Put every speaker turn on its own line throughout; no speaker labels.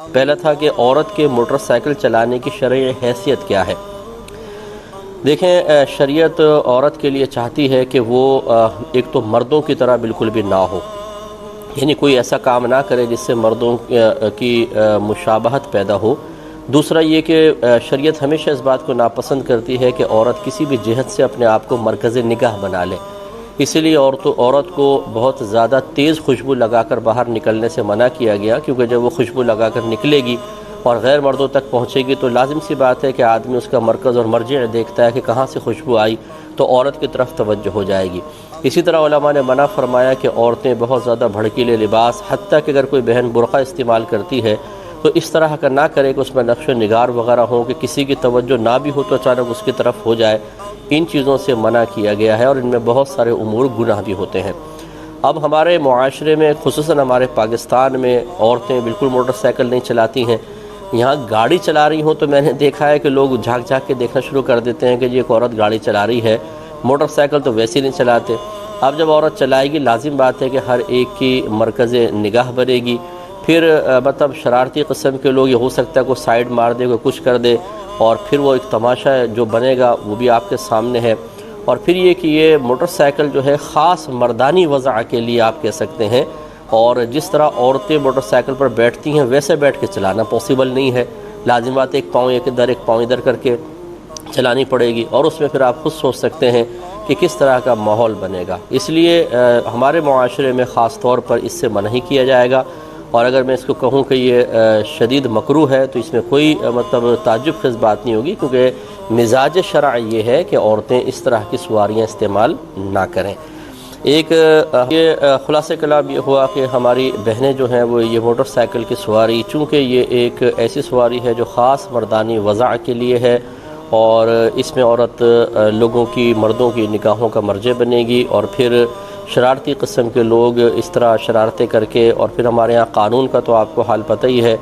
پہلا تھا کہ عورت کے موٹر سائیکل چلانے کی شرعی حیثیت کیا ہے۔ دیکھیں، شریعت عورت کے لیے چاہتی ہے کہ وہ ایک تو مردوں کی طرح بالکل بھی نہ ہو، یعنی کوئی ایسا کام نہ کرے جس سے مردوں کی مشابہت پیدا ہو۔ دوسرا یہ کہ شریعت ہمیشہ اس بات کو ناپسند کرتی ہے کہ عورت کسی بھی جہت سے اپنے آپ کو مرکز نگاہ بنا لے، اسی لیے عورت کو بہت زیادہ تیز خوشبو لگا کر باہر نکلنے سے منع کیا گیا، کیونکہ جب وہ خوشبو لگا کر نکلے گی اور غیر مردوں تک پہنچے گی تو لازم سی بات ہے کہ آدمی اس کا مرکز اور مرجع دیکھتا ہے کہ کہاں سے خوشبو آئی تو عورت کی طرف توجہ ہو جائے گی۔ اسی طرح علماء نے منع فرمایا کہ عورتیں بہت زیادہ بھڑکیلے لباس، حتیٰ کہ اگر کوئی بہن برقع استعمال کرتی ہے تو اس طرح کا نہ کرے کہ اس میں نقش و نگار وغیرہ ہوں کہ کسی کی توجہ نہ بھی ہو تو اچانک اس کی طرف ہو جائے۔ ان چیزوں سے منع کیا گیا ہے اور ان میں بہت سارے امور گناہ بھی ہوتے ہیں۔ اب ہمارے معاشرے میں خصوصاً ہمارے پاکستان میں عورتیں بالکل موٹر سائیکل نہیں چلاتی ہیں۔ یہاں گاڑی چلا رہی ہوں تو میں نے دیکھا ہے کہ لوگ جھانک جھانک کے دیکھنا شروع کر دیتے ہیں کہ یہ ایک عورت گاڑی چلا رہی ہے، موٹر سائیکل تو ویسے نہیں چلاتے۔ اب جب عورت چلائے گی لازم بات ہے کہ ہر ایک کی مرکز نگاہ بنے گی، پھر مطلب شرارتی قسم کے لوگ، یہ ہو سکتا ہے کوئی سائیڈ مار دے، کوئی کچھ کر دے، اور پھر وہ ایک تماشا جو بنے گا وہ بھی آپ کے سامنے ہے۔ اور پھر یہ کہ یہ موٹر سائیکل جو ہے خاص مردانی وضع کے لیے آپ کہہ سکتے ہیں، اور جس طرح عورتیں موٹر سائیکل پر بیٹھتی ہیں ویسے بیٹھ کے چلانا پاسبل نہیں ہے، لازم بات ہے ایک پاؤں ایک پاؤں ادھر کر کے چلانی پڑے گی، اور اس میں پھر آپ خود سوچ سکتے ہیں کہ کس طرح کا ماحول بنے گا۔ اس لیے ہمارے معاشرے میں خاص طور پر اس سے منع ہی کیا جائے گا، اور اگر میں اس کو کہوں کہ یہ شدید مکروہ ہے تو اس میں کوئی مطلب تعجب خیز بات نہیں ہوگی، کیونکہ مزاج شرع یہ ہے کہ عورتیں اس طرح کی سواریاں استعمال نہ کریں۔ ایک یہ خلاصہ کلام یہ ہوا کہ ہماری بہنیں جو ہیں وہ یہ موٹر سائیکل کی سواری، چونکہ یہ ایک ایسی سواری ہے جو خاص مردانی وضع کے لیے ہے، اور اس میں عورت لوگوں کی، مردوں کی نگاہوں کا مرجع بنے گی، اور پھر شرارتی قسم کے لوگ اس طرح شرارتیں کر کے، اور پھر ہمارے ہاں قانون کا تو آپ کو حال پتہ ہی ہے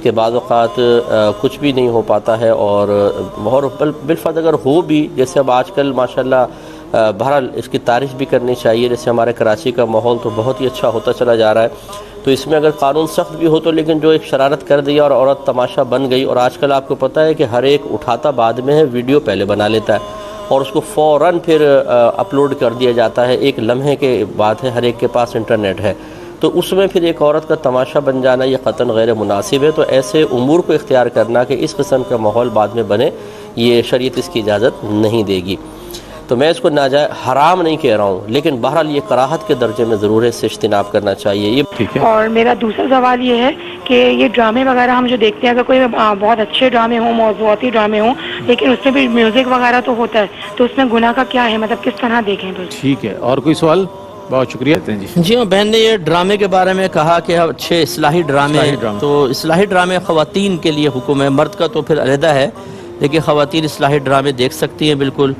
کہ بعض اوقات کچھ بھی نہیں ہو پاتا ہے، اور بالفرض اگر ہو بھی، جیسے اب آج کل ماشاءاللہ بہرحال اس کی تعریف بھی کرنی چاہیے، جیسے ہمارے کراچی کا ماحول تو بہت ہی اچھا ہوتا چلا جا رہا ہے، تو اس میں اگر قانون سخت بھی ہو تو لیکن جو ایک شرارت کر دیا اور عورت تماشا بن گئی، اور آج کل آپ کو پتہ ہے کہ ہر ایک اٹھاتا بعد میں ہے، ویڈیو پہلے بنا لیتا ہے اور اس کو فوراً پھر اپلوڈ کر دیا جاتا ہے، ایک لمحے کے بعد ہے، ہر ایک کے پاس انٹرنیٹ ہے، تو اس میں پھر ایک عورت کا تماشا بن جانا یہ قطعاً غیر مناسب ہے۔ تو ایسے امور کو اختیار کرنا کہ اس قسم کا ماحول بعد میں بنے، یہ شریعت اس کی اجازت نہیں دے گی۔ تو میں اس کو ناجائز حرام نہیں کہہ رہا ہوں، لیکن بہرحال یہ کراہت کے درجے میں ضرور ہے، اس سے اجتناب کرنا چاہیے۔ یہ ٹھیک ہے۔
اور میرا دوسرا سوال یہ ہے کہ یہ ڈرامے وغیرہ ہم جو دیکھتے ہیں، اگر کوئی بہت اچھے ڈرامے ہوں، موضوعاتی ڈرامے ہوں، لیکن اس میں بھی میوزک وغیرہ تو ہوتا ہے، تو اس میں گناہ کا کیا ہے، مطلب کس طرح دیکھیں؟
ٹھیک ہے، اور کوئی سوال؟ بہت شکریہ
جی ہاں، بہن نے یہ ڈرامے کے بارے میں کہا کہ اچھے اصلاحی ڈرامے، تو اصلاحی ڈرامے خواتین کے لیے حکم ہے، مرد کا تو پھر علیحدہ ہے، لیکن خواتین اصلاحی ڈرامے دیکھ سکتی ہیں بالکل،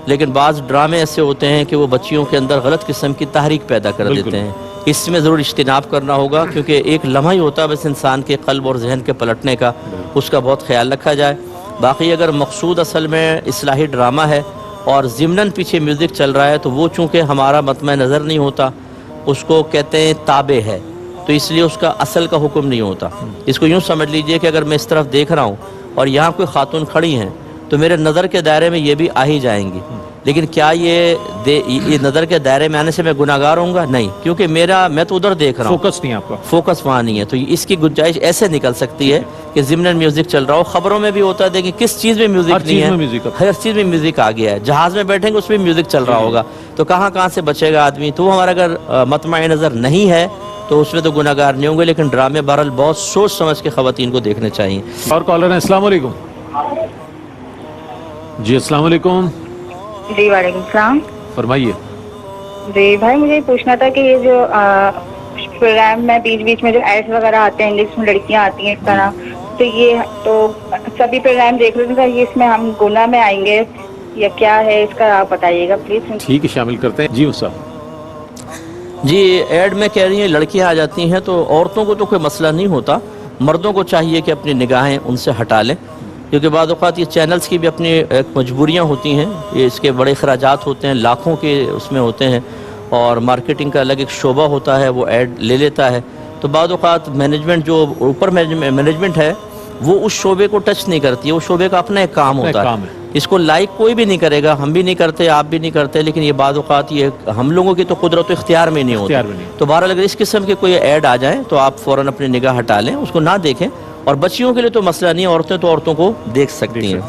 لیکن بعض ڈرامے ایسے ہوتے ہیں کہ وہ بچیوں کے اندر غلط قسم کی تحریک پیدا کر دیتے ہیں، اس میں ضرور اجتناب کرنا ہوگا، کیونکہ ایک لمحہ ہی ہوتا ہے بس انسان کے قلب اور ذہن کے پلٹنے کا، اس کا بہت خیال رکھا جائے۔ باقی اگر مقصود اصل میں اصلاحی ڈرامہ ہے اور ضمناً پیچھے میوزک چل رہا ہے تو وہ چونکہ ہمارا مطمع نظر نہیں ہوتا، اس کو کہتے ہیں تابع ہے، تو اس لیے اس کا اصل کا حکم نہیں ہوتا۔ اس کو یوں سمجھ لیجئے کہ اگر میں اس طرف دیکھ رہا ہوں اور یہاں کوئی خاتون کھڑی ہیں تو میرے نظر کے دائرے میں یہ بھی آ ہی جائیں گی، لیکن کیا یہ نظر کے دائرے میں آنے سے میں گناہگار ہوں گا؟ نہیں، کیونکہ میں تو ادھر دیکھ رہا ہوں،
فوکس نہیں، آپ کا
فوکس وہاں نہیں ہے۔ تو اس کی گنجائش ایسے نکل سکتی ہے کہ ضمناً میوزک چل رہا ہو۔ خبروں میں بھی ہوتا ہے، دیکھیں کس چیز میں میوزک نہیں ہے، ہر چیز میں میوزک آ گیا ہے، جہاز میں بیٹھیں گے اس میں میوزک چل رہا ہوگا، تو کہاں سے بچے گا آدمی؟ تو ہمارا اگر مطمع نظر نہیں ہے تو اس میں تو گناہگار نہیں ہوں گے، لیکن ڈرامے بہرحال بہت سوچ سمجھ کے خواتین کو دیکھنے چاہیے۔
اور کالر ہیں، السلام علیکم۔ جی السلام علیکم۔
جی وعلیکم السلام۔
فرمائیے۔
جی بھائی، مجھے پوچھنا تھا کہ یہ جو پروگرام میں بیچ میں جو ایڈس وغیرہ آتے ہیں جس میں لڑکیاں آتی ہیں اس طرح، تو یہ تو سبھی پروگرام دیکھ لوں گا، یہ اس میں ہم گناہ میں آئیں گے یا کیا ہے، اس کا آپ بتائیے گا پلیز۔
ٹھیک ہے، شامل کرتے ہیں۔ جی صاحب۔
جی ایڈ میں کہہ رہی ہیں لڑکیاں آ جاتی ہیں، تو عورتوں کو تو کوئی مسئلہ نہیں ہوتا، مردوں کو چاہیے کہ اپنی نگاہیں ان سے ہٹا لیں، کیونکہ بعض اوقات یہ چینلز کی بھی اپنی ایک مجبوریاں ہوتی ہیں، یہ اس کے بڑے اخراجات ہوتے ہیں، لاکھوں کے اس میں ہوتے ہیں، اور مارکیٹنگ کا الگ ایک شعبہ ہوتا ہے، وہ ایڈ لے لیتا ہے،
تو بعض اوقات مینجمنٹ جو اوپر مینجمنٹ ہے وہ اس شعبے کو ٹچ نہیں کرتی ہے، اس شعبے کا اپنا ایک کام ہوتا
کام
ہے،
ہے۔
اس کو لائک کوئی بھی نہیں کرے گا، ہم بھی نہیں کرتے، آپ بھی نہیں کرتے، لیکن یہ بعض اوقات یہ ہم لوگوں کی تو قدرت و اختیار میں نہیں ہوتی۔
اختیار میں نہیں۔
تو بہرحال اگر اس قسم کے کوئی ایڈ آ جائیں تو آپ فوراً اپنی نگاہ ہٹا لیں، اس کو نہ دیکھیں، اور بچیوں کے لیے تو مسئلہ نہیں ہے، عورتیں تو عورتوں کو دیکھ سکتی ہیں۔